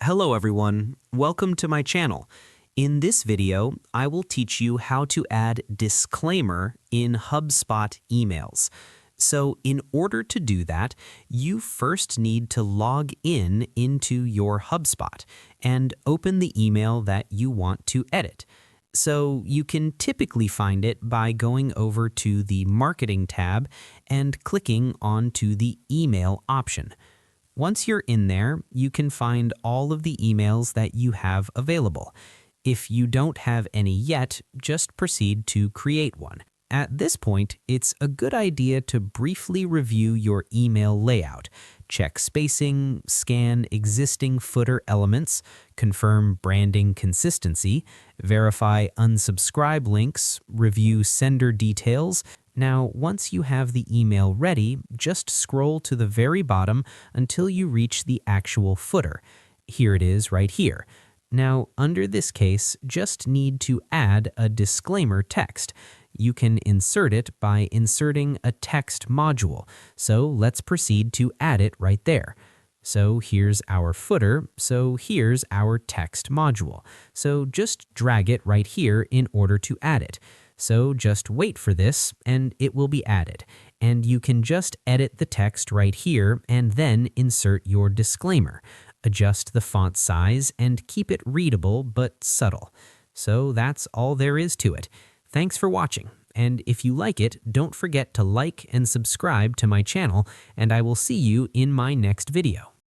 Hello everyone, welcome to my channel. In this video, I will teach you how to add disclaimer in HubSpot emails. So in order to do that, you first need to log into your HubSpot and open the email that you want to edit. So you can typically find it by going over to the Marketing tab and clicking onto the Email option. Once you're in there, you can find all of the emails that you have available. If you don't have any yet, just proceed to create one. At this point, it's a good idea to briefly review your email layout. Check spacing, scan existing footer elements, confirm branding consistency, verify unsubscribe links, review sender details. Now, once you have the email ready, just scroll to the very bottom until you reach the actual footer. Here it is right here. Now, under this case, just need to add a disclaimer text. You can insert it by inserting a text module. So let's proceed to add it right there. So here's our footer, so here's our text module. So just drag it right here in order to add it. So just wait for this and it will be added. And you can just edit the text right here and then insert your disclaimer. Adjust the font size and keep it readable but subtle. So that's all there is to it. Thanks for watching. And if you like it, don't forget to like and subscribe to my channel, and I will see you in my next video.